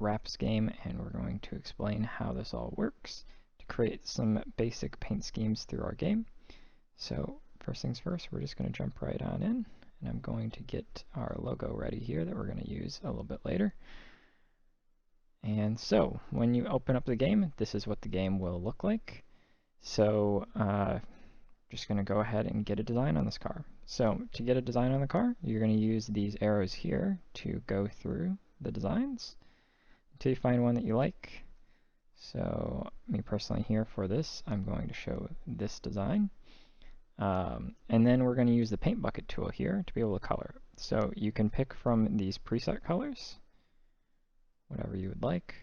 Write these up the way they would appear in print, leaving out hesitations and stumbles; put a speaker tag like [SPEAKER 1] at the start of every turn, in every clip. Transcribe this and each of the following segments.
[SPEAKER 1] Wraps game, and we're going to explain how this all works to create some basic paint schemes through our game. So first things first, we're just going to jump right on in, and I'm going to get our logo ready here that we're going to use a little bit later. And so when you open up the game, this is what the game will look like. So just going to go ahead and get a design on this car. So to get a design on the car, you're going to use these arrows here to go through the designs until you find one that you like. So me personally here for this, I'm going to show this design. And then we're going to use the paint bucket tool here to be able to color. So you can pick from these preset colors, whatever you would like,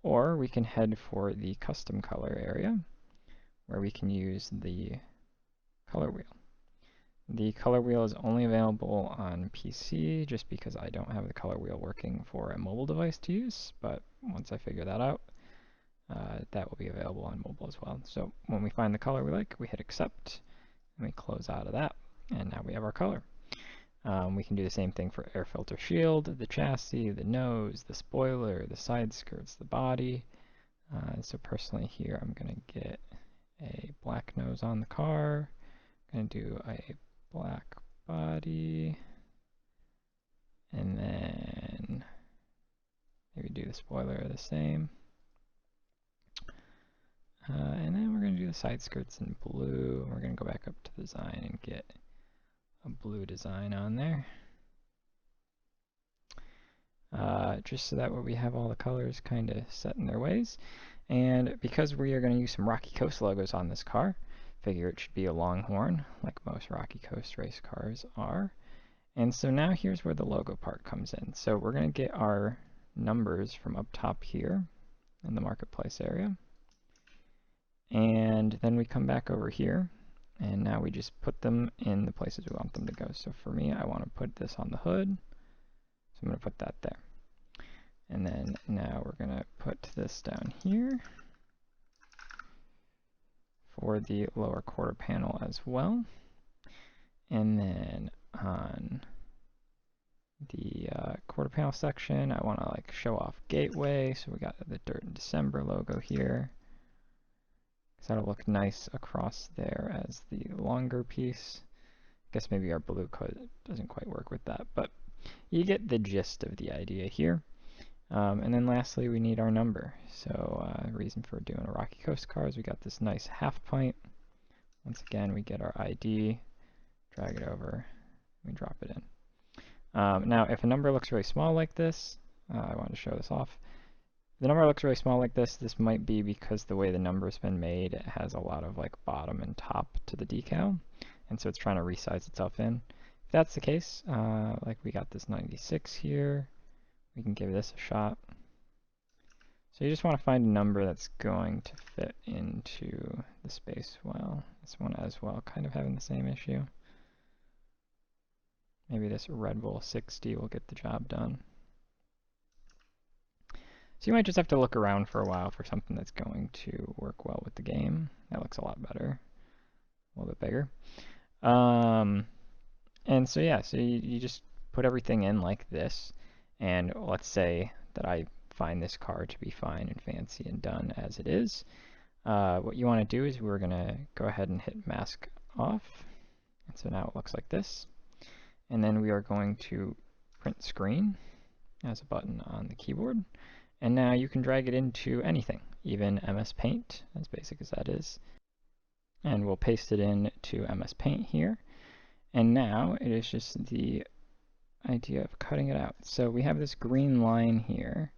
[SPEAKER 1] or we can head for the custom color area where we can use the color wheel. The color wheel is only available on PC just because I don't have the color wheel working for a mobile device to use, but once I figure that out, that will be available on mobile as well. So when we find the color we like, we hit accept, and we close out of that, and now we have our color. We can do the same thing for air filter shield, the chassis, the nose, the spoiler, the side skirts, the body. So personally here, I'm going to get a black nose on the car. I'm going to do a black body, and then maybe do the spoiler the same. And then we're going to do the side skirts in blue. We're going to go back up to design and get a blue design on there. Just so that way we have all the colors kind of set in their ways. And because we are going to use some Rocky Coast logos on this car, figure it should be a Longhorn, like most Rocky Coast race cars are. And so now here's where the logo part comes in. So we're going to get our numbers from up top here in the marketplace area. And then we come back over here, and now we just put them in the places we want them to go. So for me, I want to put this on the hood, so I'm going to put that there. And then now we're going to put this down here for the lower quarter panel as well. And then on the quarter panel section, I want to like show off gateway, so we got the Dirt in December logo here. So that'll look nice across there as the longer piece. I guess maybe our blue code doesn't quite work with that, but you get the gist of the idea here. And then lastly, we need our number. So reason for doing a Rocky Coast car is we got this nice half pint. Once again, we get our ID, drag it over, we drop it in. Now, if a number looks really small like this, I want to show this off. If the number looks really small like this, this might be because the way the number's been made, it has a lot of like bottom and top to the decal, and so it's trying to resize itself in. If that's the case, like we got this 96 here, we can give this a shot. So you just want to find a number that's going to fit into the space well. This one as well, kind of having the same issue. Maybe this Red Bull 60 will get the job done. So you might just have to look around for a while for something that's going to work well with the game. That looks a lot better, a little bit bigger. And so yeah, so you just put everything in like this, and let's say that I find this car to be fine and fancy and done as it is. What you want to do is we're going to go ahead and hit mask off, and so now it looks like this. And then we are going to print screen as a button on the keyboard. And now you can drag it into anything, even MS Paint, as basic as that is. And we'll paste it into MS Paint here. And now it is just the idea of cutting it out. So we have this green line here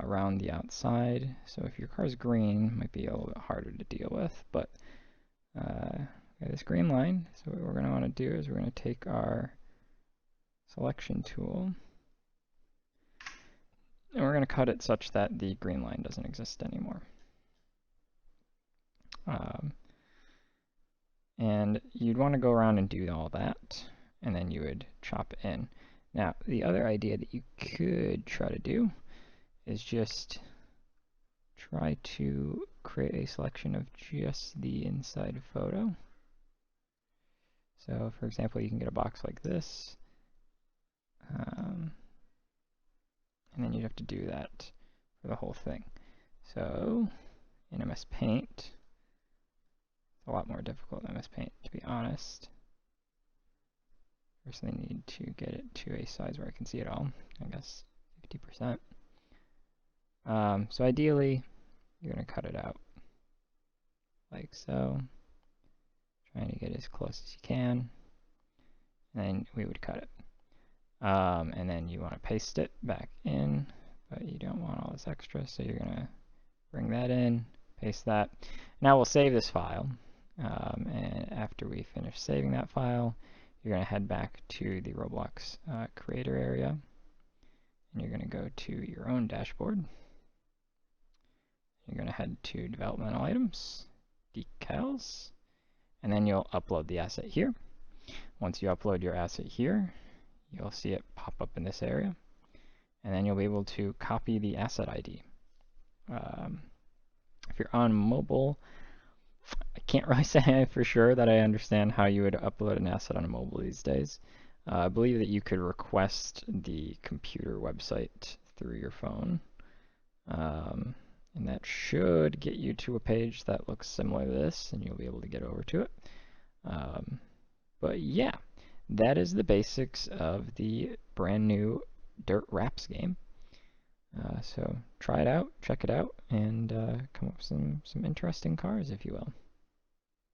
[SPEAKER 1] around the outside. So if your car's green, it might be a little bit harder to deal with, but we have this green line. So what we're going to want to do is we're going to take our selection tool, and we're going to cut it such that the green line doesn't exist anymore. And you'd want to go around and do all that, and then you would chop it in. Now, the other idea that you could try to do is just try to create a selection of just the inside photo. So, for example, you can get a box like this. and then you'd have to do that for the whole thing. So in MS Paint, it's a lot more difficult than MS Paint, to be honest. First, I need to get it to a size where I can see it all, I guess 50%. So ideally, you're going to cut it out like so, trying to get as close as you can, and then we would cut it. And then you want to paste it back in, but you don't want all this extra, so you're going to bring that in, paste that. Now we'll save this file, and after we finish saving that file, you're going to head back to the Roblox creator area, and you're going to go to your own dashboard. You're going to head to developmental items, decals, and then you'll upload the asset here. Once you upload your asset here, you'll see it pop up in this area, and then you'll be able to copy the asset ID. If you're on mobile, I can't really say for sure that I understand how you would upload an asset on a mobile these days. I believe that you could request the computer website through your phone, and that should get you to a page that looks similar to this, and you'll be able to get over to it. But yeah, that is the basics of the brand new Dirt Raps game. So try it out, check it out, and come up with some interesting cars, if you will.